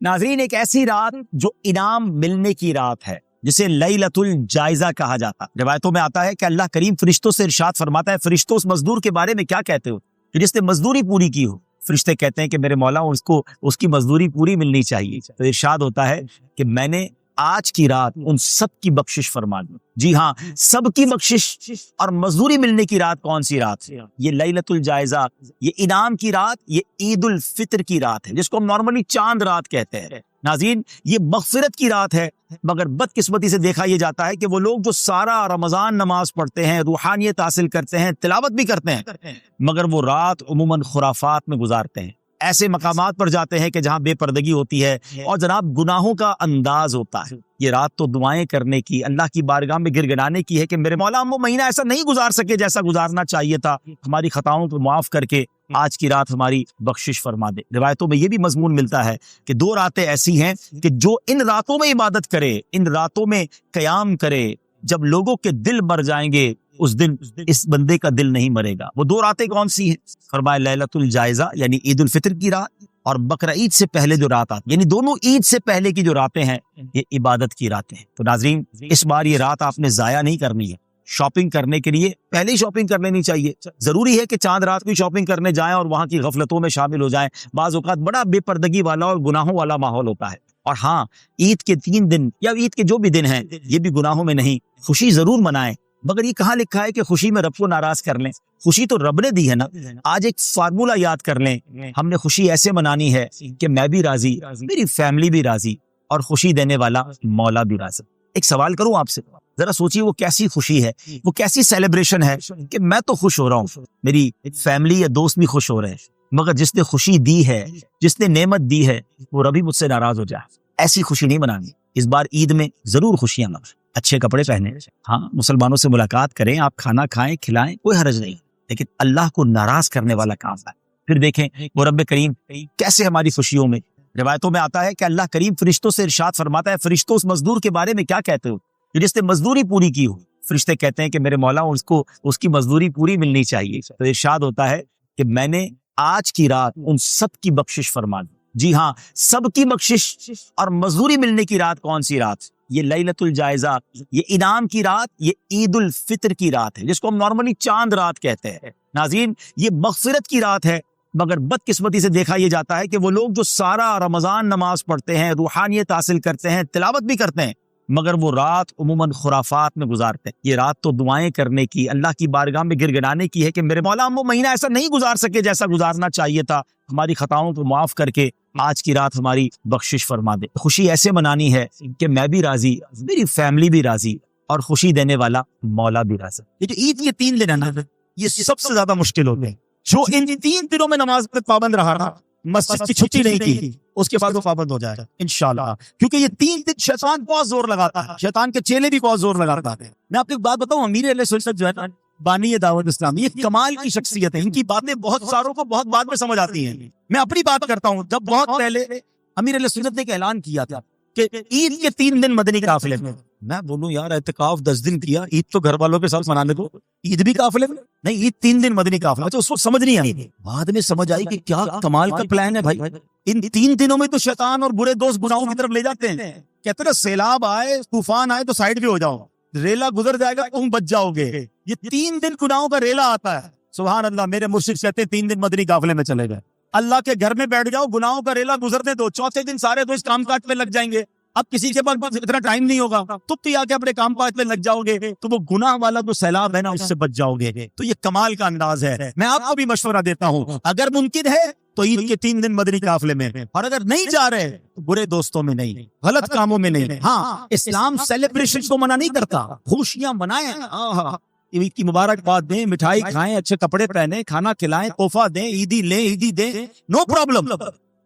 ناظرین، ایک ایسی رات جو انعام ملنے کی رات ہے، جسے لیلۃ الجائزہ کہا جاتا ہے۔ روایتوں میں آتا ہے کہ اللہ کریم فرشتوں سے ارشاد فرماتا ہے، فرشتوں اس مزدور کے بارے میں کیا کہتے ہو کہ جس نے مزدوری پوری کی ہو؟ فرشتے کہتے ہیں کہ میرے مولا اس کو اس کی مزدوری پوری ملنی چاہیے۔ تو ارشاد ہوتا ہے کہ میں نے آج کی رات ان سب کی بخشش فرما دی۔ جی ہاں، سب کی بخشش اور مزدوری ملنے کی رات کون سی رات؟ یہ لیلۃ الجائزہ، یہ انعام کی رات، یہ عید الفطر کی رات ہے، جس کو ہم نارملی چاند رات کہتے ہیں۔ ناظرین، یہ مغفرت کی رات ہے، مگر بدقسمتی سے دیکھا یہ جاتا ہے کہ وہ لوگ جو سارا رمضان نماز پڑھتے ہیں، روحانیت حاصل کرتے ہیں، تلاوت بھی کرتے ہیں، مگر وہ رات عموماً خرافات میں گزارتے ہیں، ایسے مقامات پر جاتے ہیں کہ جہاں بے پردگی ہوتی ہے اور جناب گناہوں کا انداز ہوتا ہے۔ یہ رات تو دعائیں کرنے کی، اللہ کی بارگاہ میں گر گڑانے کی ہے کہ میرے مولا ہم وہ مہینہ ایسا نہیں گزار سکے جیسا گزارنا چاہیے تھا، ہماری خطاؤں کو معاف کر کے آج کی رات ہماری بخشش فرما دے۔ روایتوں میں یہ بھی مضمون ملتا ہے کہ دو راتیں ایسی ہیں کہ جو ان راتوں میں عبادت کرے، ان راتوں میں قیام کرے، جب لوگوں کے دل مر جائیں گے اس دن اس بندے کا دل نہیں مرے گا۔ وہ دو راتیں کون سی ہیں؟ فرمایا لیلۃ الجائزہ یعنی عید الفطر کی رات، اور بقرہ عید سے پہلے جو رات آتی، یعنی دونوں عید سے پہلے کی جو راتیں ہیں یہ عبادت کی راتیں ہیں۔ تو ناظرین، اس بار یہ رات آپ نے ضائع نہیں کرنی ہے۔ شاپنگ کرنے کے لیے پہلے ہی شاپنگ کر لینی چاہیے۔ ضروری ہے کہ چاند رات کی شاپنگ کرنے جائیں اور وہاں کی غفلتوں میں شامل ہو جائیں۔ بعض اوقات بڑا بے پردگی والا اور گناہوں والا ماحول ہوتا ہے۔ اور ہاں، عید کے 3 دن یا عید کے جو بھی دن ہیں یہ بھی گناہوں میں نہیں، خوشی ضرور منائیں، مگر یہ کہاں لکھا ہے کہ خوشی میں رب کو ناراض کر لیں؟ خوشی تو رب نے دی ہے نا۔ آج ایک فارمولہ یاد کر لیں، ہم نے خوشی ایسے منانی ہے کہ میں بھی راضی، میری فیملی بھی راضی، اور خوشی دینے والا مولا بھی راضی۔ ایک سوال کروں آپ سے، ذرا سوچیے وہ کیسی خوشی ہے، وہ کیسی سیلیبریشن ہے کہ میں تو خوش ہو رہا ہوں، میری فیملی یا دوست بھی خوش ہو رہے ہیں، مگر جس نے خوشی دی ہے، جس نے نعمت دی ہے، وہ ربی مجھ سے ناراض ہو جائے۔ ایسی خوشی نہیں منانی۔ اس بار عید میں ضرور خوشیاں منائیں، اچھے کپڑے پہنے، ہاں مسلمانوں سے ملاقات کریں، آپ کھانا کھائیں، کھلائیں، کوئی حرج نہیں، لیکن اللہ کو ناراض کرنے والا کام ہے۔ پھر دیکھیں وہ رب کریم کیسے ہماری خوشیوں میں، روایتوں میں آتا ہے کہ اللہ کریم فرشتوں سے ارشاد فرماتا ہے، فرشتوں اس مزدور کے بارے میں کیا کہتے ہو کہ جس نے مزدوری پوری کی ہو؟ فرشتے کہتے ہیں کہ میرے مولا اس کو اس کی مزدوری پوری ملنی چاہیے۔ تو ارشاد ہوتا ہے کہ میں نے آج کی رات ان سب کی بخشش فرما دی۔ جی ہاں، سب کی بخشش اور مزدوری ملنے کی رات کون سی رات؟ یہ لیلۃ الجائزہ، یہ انعام کی رات، یہ عید الفطر کی رات ہے، جس کو ہم نارملی چاند رات کہتے ہیں۔ ناظرین، یہ مغفرت کی رات ہے، مگر بدقسمتی سے دیکھا یہ جاتا ہے کہ وہ لوگ جو سارا رمضان نماز پڑھتے ہیں، روحانیت حاصل کرتے ہیں، تلاوت بھی کرتے ہیں، مگر وہ رات عموماً خرافات میں گزارتے ہیں۔ یہ رات تو دعائیں کرنے کی، اللہ کی بارگاہ میں گر گڑانے کی ہے کہ میرے مولا ہم وہ مہینہ ایسا نہیں گزار سکے جیسا گزارنا چاہیے تھا، ہماری خطاؤں کو معاف کر کے آج کی رات ہماری بخشش فرما دے۔ خوشی ایسے منانی ہے کہ میں بھی راضی، میری فیملی بھی راضی، اور خوشی دینے والا مولا بھی راضی۔ یہ جو عید کے 3 دن ہے نا، یہ سب سے زیادہ مشکل ہوتے ہیں۔ جو ان 3 دنوں میں نماز پر پابند رہا نا، مسجد کی چھٹی نہیں کی، اس کے بعد وہ پابند ہو جائے گا انشاءاللہ، کیونکہ یہ 3 دن شیطان بہت زور لگاتا ہے، شیطان کے چیلے بھی بہت زور لگاتا ہے۔ میں آپ کو ایک بات بتاؤں، امیر علیہ سنت جو ہے نا، بانی دعوت اسلامی، یہ کمال کی شخصیت ہے، ان کی باتیں بہت ساروں کو بہت بعد میں سمجھ آتی ہیں۔ میں اپنی بات کرتا ہوں، جب بہت پہلے امیر علیہ سنت نے ایک اعلان کیا تھا کہ عید کے 3 دن مدنی قافلے میں، میں بولوں یار اعتکاف 10 دن کیا، عید تو گھر والوں کے ساتھ منانے کو، عید بھی قافلے میں نہیں، عید 3 دن مدنی قافلہ۔ اچھا، اس وقت سمجھ نہیں آئی، بعد میں سمجھ آئی کہ کیا کمال کا پلان ہے بھائی۔ ان 3 دنوں میں تو شیطان اور برے دوست گناہوں کی طرف لے جاتے ہیں، کہتے ہیں سیلاب آئے، طوفان آئے تو سائڈ بھی ہو جاؤ، ریلا گزر جائے گا تم بچ جاؤ گے۔ یہ 3 دن گناہوں کا ریلا آتا ہے، سبحان اللہ۔ میرے مرشد کہتے ہیں 3 دن مدنی قافلے میں چلے گئے، اللہ کے گھر میں بیٹھ جاؤ، گناہوں کا ریلا گزرنے دو، چوتھے دن سارے دوست کام کاج پہ لگ جائیں گے، اب کسی کے پاس اتنا ٹائم نہیں ہوگا، تم تو آ کے اپنے کام کاج پہ لگ جاؤ گے، تو وہ گناہ والا جو سیلاب ہے نا اس سے بچ جاؤ گے۔ تو یہ کمال کا انداز ہے۔ میں آپ کو بھی مشورہ دیتا ہوں، اگر ممکن ہے تو عید کے 3 دن مدنی قافلے میں، اور اگر نہیں جا رہے تو برے دوستوں میں نہیں، غلط کاموں میں نہیں۔ ہاں، اسلام سیلیبریشن کو منع نہیں کرتا، خوشیاں منائیں، عید کی مبارکباد دیں، مٹھائی کھائیں، اچھے کپڑے پہنیں، کھانا کھلائیں، تحفہ دیں، عیدی لیں، عیدی دیں، نو پرابلم۔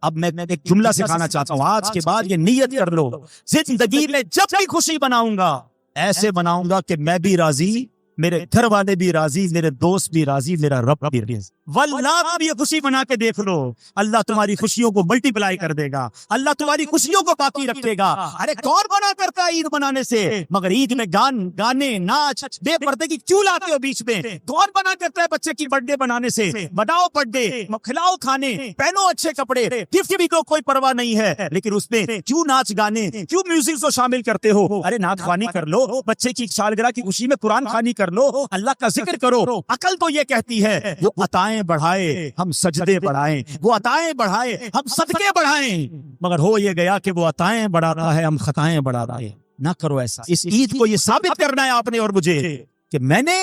اب میں ایک جملہ سکھانا چاہتا ہوں، آج کے بعد یہ نیت کر لو، زندگی میں جب بھی خوشی بناؤں گا ایسے بناؤں گا کہ میں بھی راضی، میرے گھر والے بھی راضی, میرے دوست بھی راضی, میرا رب بھی راضی. واللہ تم یہ خوشی بنا کے دیکھ لو, اللہ تمہاری خوشیوں کو ملٹی پلائی کر دے گا, اللہ تمہاری خوشیوں کو باقی رکھے گا. ارے کون منع کرتا ہے عید منانے سے؟ مگر عید میں گانے ناچ بے پردے کی کیوں لاتے ہو بیچ میں؟ کون منع کرتا ہے بچے کی برتھ ڈے بنانے سے؟ بناؤ برتھ ڈے, کھلاؤ کھانے, پہنو اچھے کپڑے, گفٹ بھی کو کوئی پرواہ نہیں ہے, لیکن اس میں کیوں ناچ گانے, کیوں میوزک کو شامل کرتے ہو؟ ارے نعت خوانی کر لو, بچے کی سالگرہ کی خوشی میں قرآن خوانی کر لو, اللہ کا ذکر کرو. عقل تو یہ کہتی ہے وہ عطائیں بڑھائے ہم سجدے بڑھائیں, وہ عطائیں بڑھائے ہم صدقے بڑھائیں, مگر ہو یہ گیا کہ وہ عطائیں بڑھا رہا ہے, ہم خطائیں بڑھا رہے ہیں. نہ کرو ایسا. اس عید کو یہ ثابت کرنا ہے آپ نے اور مجھے کہ میں نے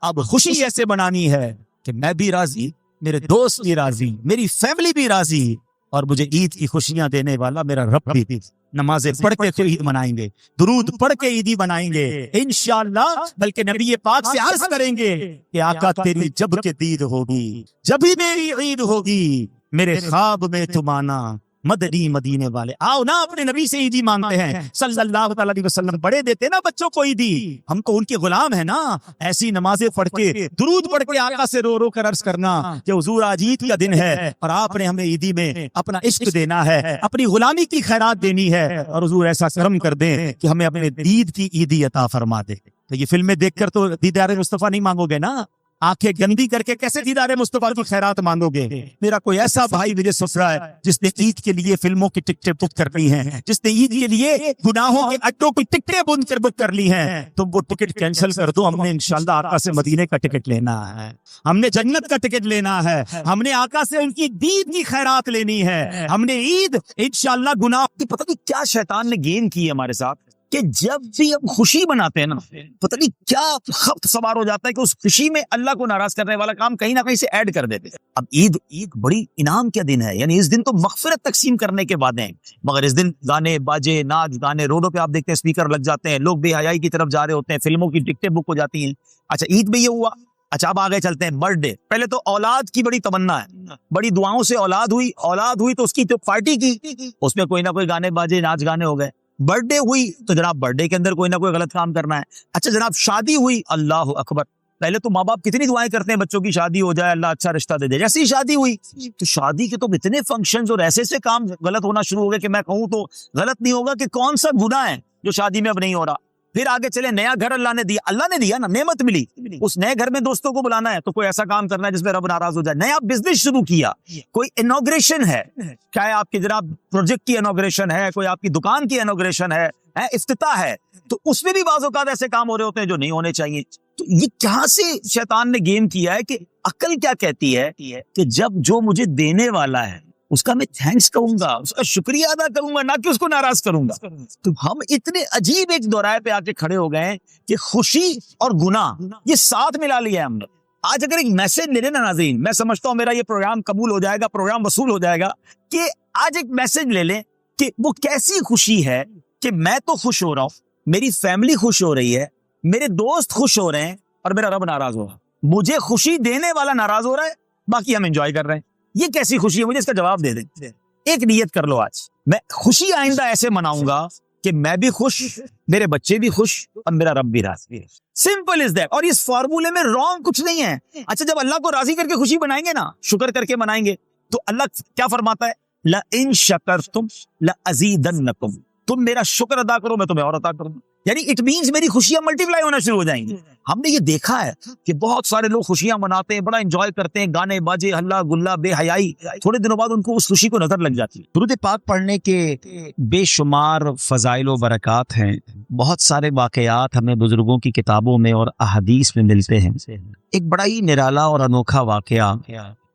اب خوشی ایسے بنانی ہے کہ میں بھی راضی, میرے دوست بھی راضی, میری فیملی بھی راضی, اور مجھے عید کی خوشیاں دینے والا میرا رب بھی. نمازیں پڑھ کے عید منائیں گے, درود پڑھ کے عیدی منائیں گے انشاءاللہ. بلکہ نبی پاک سے عرض کریں گے کہ آقا تیری جب کے دید ہوگی, جب ہی میری عید ہوگی, میرے خواب میں تم آنا مدنی مدینے والے. آؤ نا اپنے نبی سے عیدی مانگتے ہیں صلی اللہ تعالی علیہ وسلم. بڑے دیتے نا بچوں کو عیدی, ہم تو ان کے غلام ہیں نا. ایسی نمازیں پڑھ کے درود پڑھ کے آقا سے رو رو کر عرض کرنا کہ حضور آج عید کا دن ہے اور آپ نے ہمیں عیدی میں اپنا عشق دینا ہے, اپنی غلامی کی خیرات دینی ہے, اور حضور ایسا کرم کر دیں کہ ہمیں اپنے دید کی عیدی عطا فرما دے. تو یہ فلمیں دیکھ کر تو دیدار مصطفیٰ نہیں مانگو گے نا, آنکھیں گندی کر کے کیسے دیدار مصطفیٰ کی خیرات مانگو گے؟ میرا کوئی ایسا بھائی مجھے سن رہا ہے جس نے عید کے لیے فلموں کی ٹکٹیں بک کر لی ہیں, جس نے عید کے لیے گناہوں کے اڈوں کی ٹکٹیں بک کر لی ہیں, تم وہ ٹکٹ کینسل کر دو. ہم نے انشاءاللہ آقا سے مدینے کا ٹکٹ لینا ہے, ہم نے جنت کا ٹکٹ لینا ہے, ہم نے آقا سے ان کی دید کی خیرات لینی ہے, ہم نے عید انشاءاللہ گناہ کی. پتہ نہیں کیا شیطان نے گیم کی ہے ہمارے ساتھ کہ جب بھی ہم خوشی مناتے ہیں نا, پتہ نہیں کیا خبط سوار ہو جاتا ہے کہ اس خوشی میں اللہ کو ناراض کرنے والا کام کہیں نہ کہیں سے ایڈ کر دیتے ہیں. اب عید بڑی انعام کا دن ہے, یعنی اس دن تو مغفرت تقسیم کرنے کے بعد ہیں, مگر اس دن گانے باجے ناچ گانے, روڈوں پہ آپ دیکھتے ہیں اسپیکر لگ جاتے ہیں, لوگ بے حیائی کی طرف جا رہے ہوتے ہیں, فلموں کی ٹکٹیں بک ہو جاتی ہیں. اچھا عید میں یہ ہوا. اچھا اب آگے چلتے ہیں برتھ ڈے. پہلے تو اولاد کی بڑی تمنا ہے, بڑی دعاؤں سے اولاد ہوئی تو اس کی تو پارٹی کی, اس میں کوئی نہ کوئی گانے باجے ناچ گانے ہو گئے. برتھ ڈے ہوئی تو جناب برتھ ڈے کے اندر کوئی نہ کوئی غلط کام کرنا ہے. اچھا جناب شادی ہوئی, اللہ اکبر, پہلے تو ماں باپ کتنی دعائیں کرتے ہیں بچوں کی شادی ہو جائے, اللہ اچھا رشتہ دے دے. جیسے ہی شادی ہوئی تو شادی کے تو اتنے فنکشنز اور ایسے سے کام غلط ہونا شروع ہو گئے کہ میں کہوں تو غلط نہیں ہوگا کہ کون سا گناہ ہے جو شادی میں اب نہیں ہو رہا. پھر آگے چلے, نیا گھر اللہ نے دیا نا, نعمت ملی, اس نئے گھر میں دوستوں کو بلانا ہے تو کوئی ایسا کام کرنا ہے جس میں رب ناراض ہو جائے. نیا بزنس شروع کیا, کوئی انوگریشن ہے, چاہے آپ کی جناب پروجیکٹ کی انوگریشن ہے, کوئی آپ کی دکان کی انوگریشن ہے, افتتاح ہے, تو اس میں بھی بعض اوقات ایسے کام ہو رہے ہوتے ہیں جو نہیں ہونے چاہیے. تو یہ کہاں سے شیطان نے گیم کیا ہے کہ عقل کیا کہتی ہے کہ جب جو مجھے دینے والا ہے اس کا میں تھینکس کہوں گا, اس کا شکریہ ادا کروں گا, نہ کہ اس کو ناراض کروں گا. تو ہم اتنے عجیب ایک دورائے پہ آ کے کھڑے ہو گئے کہ خوشی اور گناہ یہ ساتھ ملا لیا ہے ہم نے. آج اگر ایک میسج لے لیں نا ناظرین, میں سمجھتا ہوں میرا یہ پروگرام قبول ہو جائے گا, پروگرام وصول ہو جائے گا, کہ آج ایک میسج لے لیں کہ وہ کیسی خوشی ہے کہ میں تو خوش ہو رہا ہوں, میری فیملی خوش ہو رہی ہے, میرے دوست خوش ہو رہے ہیں, اور میرا رب ناراض ہو رہا ہے. مجھے خوشی دینے والا ناراض ہو رہا ہے, باقی ہم انجوائے کر رہے ہیں. یہ کیسی خوشی ہے؟ مجھے اس کا جواب دے دیں. ایک نیت کر لو, آج میں خوشی آئندہ ایسے مناؤں گا کہ میں بھی خوش, میرے بچے بھی خوش, اور میرا رب بھی راضی. Simple is that. اور اس فارمولے میں رانگ کچھ نہیں ہے. اچھا جب اللہ کو راضی کر کے خوشی منائیں گے نا, شکر کر کے منائیں گے, تو اللہ کیا فرماتا ہے, لَإِن شَكَرْتُمْ لَأَزِيدَنَّكُمْ, تم میرا شکر ادا کرو میں تمہیں اور عطا کروں. یعنی اٹ مینز میری خوشیاں ملٹی پلائی ہونا شروع ہو جائیں گی. ہم نے یہ دیکھا ہے کہ بہت سارے لوگ خوشیاں مناتے ہیں, بڑا انجوائے کرتے ہیں, گانے باجے ہلا گلا بے حیائی, تھوڑے دنوں بعد ان کو اس خوشی کو نظر لگ جاتی ہے. درود پاک پڑھنے کے بے شمار فضائل و برکات ہیں. بہت سارے واقعات ہمیں بزرگوں کی کتابوں میں اور احادیث میں ملتے ہیں. ایک بڑا ہی نرالا اور انوکھا واقعہ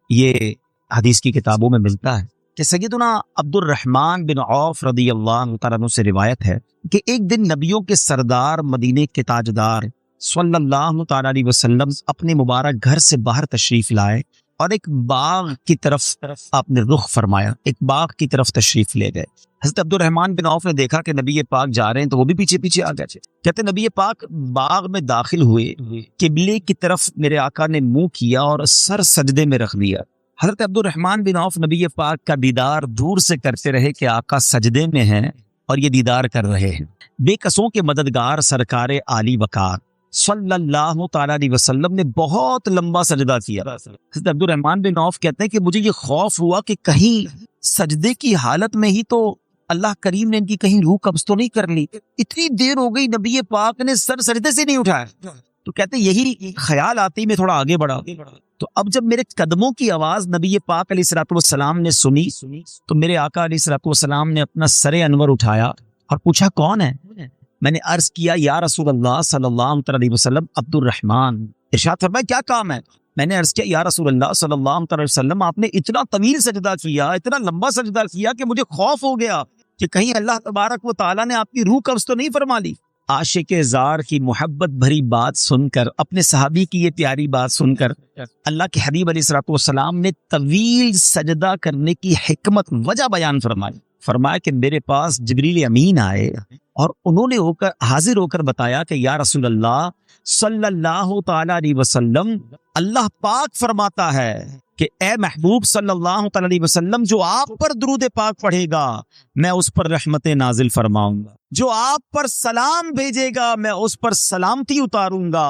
یہ حدیث کی کتابوں میں ملتا ہے کہ سیدنا عبد الرحمن بن عوف رضی اللہ تعالیٰ عنہ سے روایت ہے کہ ایک دن نبیوں کے سردار مدینے کے تاجدار صلی اللہ تعالیٰ علیہ وسلم اپنے مبارک گھر سے باہر تشریف لائے اور ایک باغ کی طرف آپ نے رخ فرمایا, ایک باغ کی طرف تشریف لے گئے. حضرت عبد الرحمن بن عوف نے دیکھا کہ نبی پاک جا رہے ہیں تو وہ بھی پیچھے پیچھے آ گئے. کہتے نبی پاک باغ میں داخل ہوئے, قبلے کی طرف میرے آقا نے منہ کیا اور سر سجدے میں رکھ دیا. حضرت عبد الرحمن بن عوف نبی پاک کا دیدار دور سے کرتے رہے کہ آقا سجدے میں ہیں اور یہ دیدار کر رہے ہیں. بے کسوں کے مددگار سرکار عالی وقار صلی اللہ تعالیٰ علیہ وسلم نے بہت لمبا سجدہ کیا. حضرت عبد الرحمن بن عوف کہتے ہیں کہ مجھے یہ خوف ہوا کہ کہیں سجدے کی حالت میں ہی تو اللہ کریم نے ان کی کہیں روح قبض تو نہیں کر لی. اتنی دیر ہو گئی نبی پاک نے سر سجدے سے نہیں اٹھایا. تو کہتے ہیں یہی خیال آتے ہی میں تھوڑا آگے بڑھا. تو اب جب میرے قدموں کی آواز نبی پاک علیہ الصلوۃ والسلام نے سنی تو میرے آقا علیہ الصلوۃ والسلام نے اپنا سر انور اٹھایا اور پوچھا کون ہے. میں نے عرض کیا یا رسول اللہ صلی اللہ علیہ وسلم عبد الرحمن. ارشاد فرمایا کیا کام ہے. میں نے عرض کیا یا رسول اللہ صلی اللہ علیہ وسلم آپ نے اتنا طویل سجدہ کیا, اتنا لمبا سجدہ کیا کہ مجھے خوف ہو گیا کہ کہیں اللہ تبارک و تعالیٰ نے آپ کی روح قبض تو نہیں فرما لی. عاشق زار کی محبت بھری بات سن کر, اپنے صحابی کی یہ پیاری بات سن کر اللہ کے حبیب علیہ الصلوۃ والسلام نے طویل سجدہ کرنے کی حکمت وجہ بیان فرمائی. فرمایا کہ میرے پاس جبریل امین آئے اور انہوں نے حاضر ہو کر بتایا کہ یا رسول اللہ صلی اللہ تعالی علیہ وسلم اللہ پاک فرماتا ہے کہ اے محبوب صلی اللہ تعالی علیہ وسلم جو آپ پر درود پاک پڑھے گا میں اس پر رحمت نازل فرماؤں گا, جو آپ پر سلام بھیجے گا میں اس پر سلامتی اتاروں گا.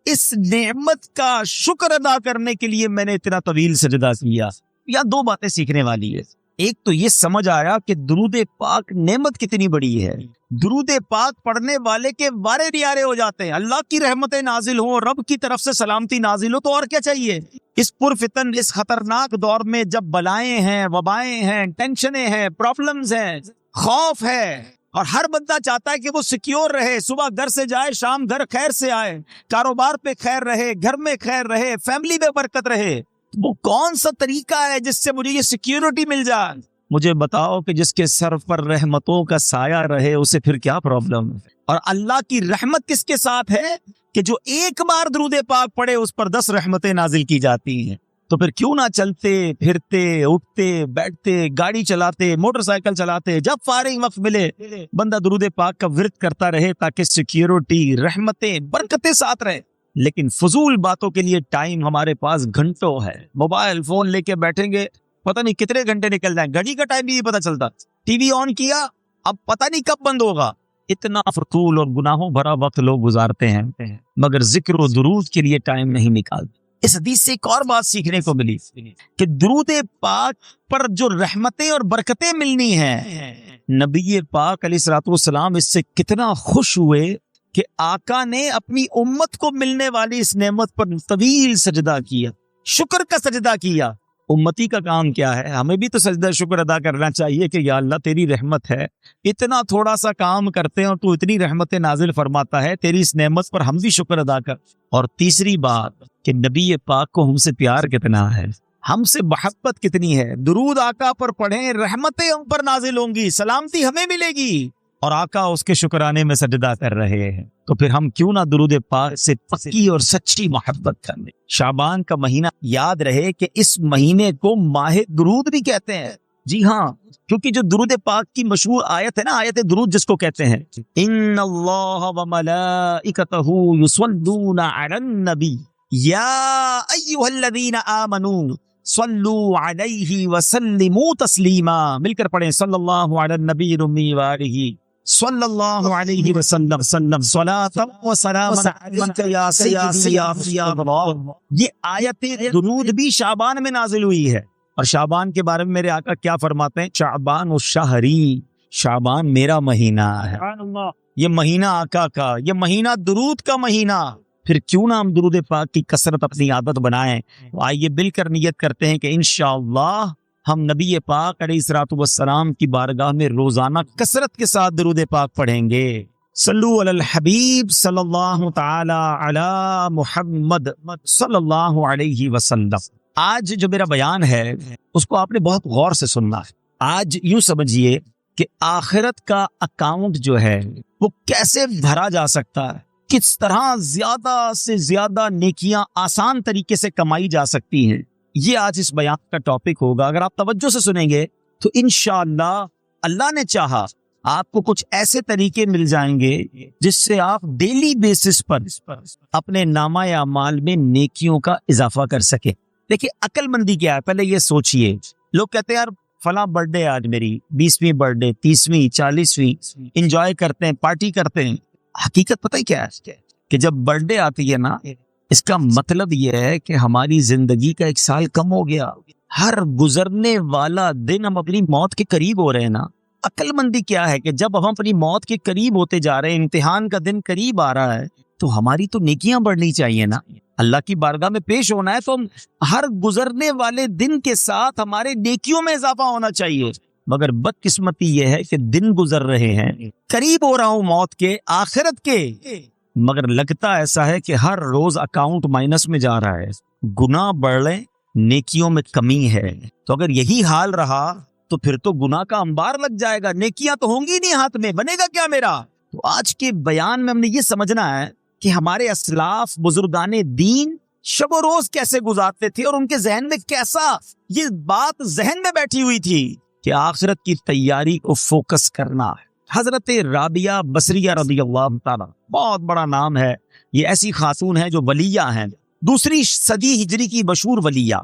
اس نعمت کا شکر ادا کرنے کے لیے میں نے اتنا طویل سجدہ کیا. یا دو باتیں سیکھنے والی ہے. ایک تو یہ سمجھ آیا کہ درود پاک نعمت کتنی بڑی ہے. درود پاک پڑھنے والے کے وارے نیارے ہو جاتے ہیں. اللہ کی رحمتیں نازل ہوں, رب کی طرف سے سلامتی نازل ہو تو اور کیا چاہیے. اس پرفتن اس خطرناک دور میں جب بلائیں ہیں, وبائیں ہیں, ٹینشنیں ہیں, پرابلمز ہیں, خوف ہے اور ہر بندہ چاہتا ہے کہ وہ سیکیور رہے, صبح گھر سے جائے شام گھر خیر سے آئے, کاروبار پہ خیر رہے, گھر میں خیر رہے, فیملی میں برکت رہے. وہ کون سا طریقہ ہے جس سے مجھے یہ سیکیورٹی مل جائے. مجھے بتاؤ کہ جس کے سر پر رحمتوں کا سایہ رہے اسے پھر کیا پرابلم ہے. اور اللہ کی رحمت کس کے ساتھ ہے کہ جو ایک بار درود پاک پڑھے اس پر 10 رحمتیں نازل کی جاتی ہیں. تو پھر کیوں نہ چلتے پھرتے اٹھتے بیٹھتے گاڑی چلاتے موٹر سائیکل چلاتے جب فارغ وقت ملے بندہ درود پاک کا ورد کرتا رہے تاکہ سیکیورٹی رحمتیں برکتیں ساتھ رہے. لیکن فضول باتوں کے لیے ٹائم ہمارے پاس گھنٹوں ہے. موبائل فون لے کے بیٹھیں گے پتہ نہیں کتنے گھنٹے نکل جائیں, گھڑی کا ٹائم بھی نہیں پتہ چلتا. ٹی وی آن کیا اب پتہ نہیں کب بند ہوگا. اتنا فضول اور گناہوں بھرا وقت لوگ گزارتے ہیں مگر ذکر و درود کے لیے ٹائم نہیں نکالتے. اس حدیث سے ایک اور بات سیکھنے کو ملی کہ درود پاک پر جو رحمتیں اور برکتیں ملنی ہیں, نبی پاک علیہ الصلوۃ والسلام اس سے کتنا خوش ہوئے کہ آقا نے اپنی امت کو ملنے والی اس نعمت پر طویل سجدہ کیا, شکر کا سجدہ کیا. امتی کا کام کیا ہے, ہمیں بھی تو سجدہ شکر ادا کرنا چاہیے کہ یا اللہ تیری رحمت ہے, اتنا تھوڑا سا کام کرتے ہیں اور تو اتنی رحمتیں نازل فرماتا ہے, تیری اس نعمت پر ہم بھی شکر ادا کر. اور تیسری بات کہ نبی پاک کو ہم سے پیار کتنا ہے, ہم سے محبت کتنی ہے. درود آقا پر پڑھیں رحمتیں ہم پر نازل ہوں گی, سلامتی ہمیں ملے گی اور آقا اس کے شکرانے میں سجدہ کر رہے ہیں. تو پھر ہم کیوں نہ درود پاک سے پکی اور سچی محبت کر لیں. شعبان کا مہینہ یاد رہے کہ اس مہینے کو ماہ درود بھی کہتے ہیں. جی ہاں, کیونکہ جو درود پاک کی مشہور آیت ہے نا, آیت درود جس کو کہتے ہیں, ان اللہ وملائکتہ یصلون علی النبی یا ایھا الذین آمنوا صلوا علیہ وسلموا تسلیما. مل کر پڑھیں صلی اللہ علی النبی الامی وآلہ صلی اللہ علیہ وسلم صلاۃ و سلام علیک یا سیدی یا اللہ. یہ آیت درود بھی شعبان میں نازل ہوئی ہے. اور شعبان کے بارے میں میرے آقا کیا فرماتے ہیں, شعبان الشہری, شعبان میرا مہینہ ہے, یہ مہینہ آقا کا, یہ مہینہ درود کا مہینہ. پھر کیوں نہ ہم درود پاک کی کثرت اپنی عادت بنائیں. آئیے مل کر نیت کرتے ہیں کہ انشاءاللہ ہم نبی پاک علیہ الصلوۃ والسلام کی بارگاہ میں روزانہ کثرت کے ساتھ درود پاک پڑھیں گے. صلو علی الحبیب صلی اللہ تعالی علی محمد صلی اللہ علیہ وسلم. آج جو میرا بیان ہے اس کو آپ نے بہت غور سے سننا ہے. آج یوں سمجھیے کہ آخرت کا اکاؤنٹ جو ہے وہ کیسے بھرا جا سکتا ہے, کس طرح زیادہ سے زیادہ نیکیاں آسان طریقے سے کمائی جا سکتی ہیں, یہ آج اس بیان کا ٹاپک ہوگا. اگر آپ توجہ سے سنیں گے تو انشاءاللہ اللہ نے چاہا آپ کو کچھ ایسے طریقے مل جائیں گے جس سے آپ ڈیلی بیسس پر اپنے نامہ اعمال میں نیکیوں کا اضافہ کر سکیں. دیکھیے عقل مندی کیا ہے, پہلے یہ سوچئے. لوگ کہتے ہیں یار فلاں برتھ ڈے آج میری 20ویں برتھ ڈے 30ویں 40ویں, انجوائے کرتے ہیں, پارٹی کرتے ہیں. حقیقت پتہ ہی کیا ہے, کہ جب برتھ ڈے آتی ہے نا، اس کا مطلب یہ ہے کہ ہماری زندگی کا 1 سال کم ہو گیا. ہر گزرنے والا دن ہم اپنی موت کے قریب ہو رہے ہیں نا. عقل مندی کیا ہے کہ جب ہم اپنی موت کے قریب ہوتے جا رہے ہیں، امتحان کا دن قریب آ رہا ہے، تو ہماری تو نیکیاں بڑھنی چاہیے نا. اللہ کی بارگاہ میں پیش ہونا ہے تو ہر گزرنے والے دن کے ساتھ ہمارے نیکیوں میں اضافہ ہونا چاہیے. مگر بدقسمتی یہ ہے کہ دن گزر رہے ہیں، قریب ہو رہا ہوں موت کے، آخرت کے، مگر لگتا ایسا ہے کہ ہر روز اکاؤنٹ مائنس میں جا رہا ہے. گناہ بڑھ رہے، نیکیوں میں کمی ہے. تو اگر یہی حال رہا تو پھر تو گناہ کا انبار لگ جائے گا، نیکیاں تو ہوں گی نہیں ہاتھ میں، بنے گا کیا میرا. تو آج کے بیان میں ہم نے یہ سمجھنا ہے کہ ہمارے اسلاف بزرگان دین شب و روز کیسے گزارتے تھے، اور ان کے ذہن میں کیسا یہ بات ذہن میں بیٹھی ہوئی تھی کہ آخرت کی تیاری کو فوکس کرنا ہے. حضرت رابعہ بصریہ رضی اللہ تعالیٰ، بہت بڑا نام ہے، یہ ایسی خاتون ہے جو ولیہ ہیں، 2 صدی ہجری کی مشہور ولیہ.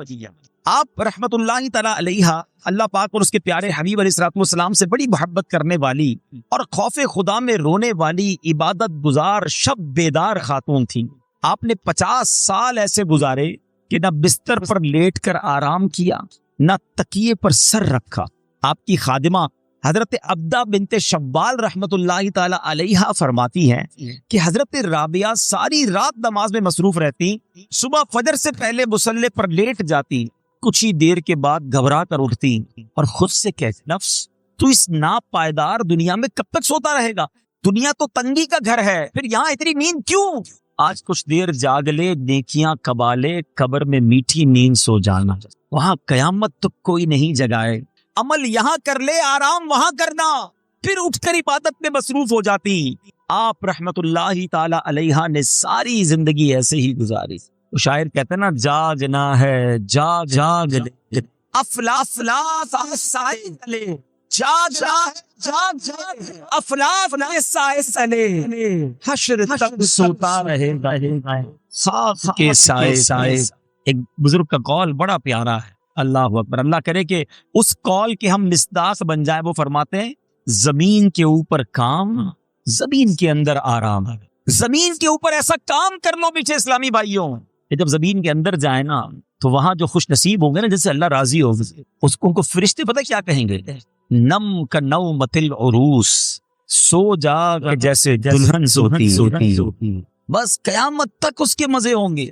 آپ رحمت اللہ تعالیٰ علیہ، اللہ پاک اور اس کے پیارے حبیب علیہ الصلوۃ والسلام سے بڑی محبت کرنے والی اور خوف خدا میں رونے والی، عبادت گزار، شب بیدار خاتون تھی. آپ نے 50 سال ایسے گزارے کہ نہ بستر پر لیٹ کر آرام کیا، نہ تکیے پر سر رکھا. آپ کی خادمہ حضرت عبدہ بنت شوال رحمت اللہ تعالی علیہ فرماتی ہیں کہ حضرت رابعہ ساری رات نماز میں مصروف رہتی، صبح فجر سے پہلے مصلی پر لیٹ جاتی، کچھ ہی دیر کے بعد گھبرا کر اٹھتی اور خود سے کہتی، نفس تو اس ناپائیدار دنیا میں کب تک سوتا رہے گا؟ دنیا تو تنگی کا گھر ہے، پھر یہاں اتنی نیند کیوں؟ آج کچھ دیر جاگ لے، نیکیاں کبالے، قبر میں میٹھی نیند سو جانا، وہاں قیامت تو کوئی نہیں جگائے. عمل یہاں کر لے، آرام وہاں کرنا، پھر اٹھ کر عبادت میں مصروف ہو جاتی. آپ رحمت اللہ تعالی علیہ نے ساری زندگی ایسے ہی گزاری. تو شاعر کہتے ہیں نا، جاگنا ہے جاگ جاگ لے، افلا افلا سائے تلے، جاگنا ہے جاگ جاگ، افلا افلا سائے تلے، حشر تک سوتا رہے گا خاک کے سائے سائے. ایک بزرگ کا قول بڑا پیارا ہے، اللہ اکبر. اللہ کرے کہ اس قول کے ہم مصداق بن جائے. وہ فرماتے ہیں، زمین کے اوپر کام، زمین کے اندر آرام. زمین کے اوپر ایسا کام کر لو پیچھے اسلامی بھائیوں کہ جب زمین کے اندر جائے نا تو وہاں جو خوش نصیب ہوں گے نا، جس سے اللہ راضی ہوگا، اس کو فرشتے پتہ کیا کہیں گے؟ نم کا نومۃ العروس، سو جا جیسے دلہن سوتی. بس قیامت تک اس کے مزے ہوں گے.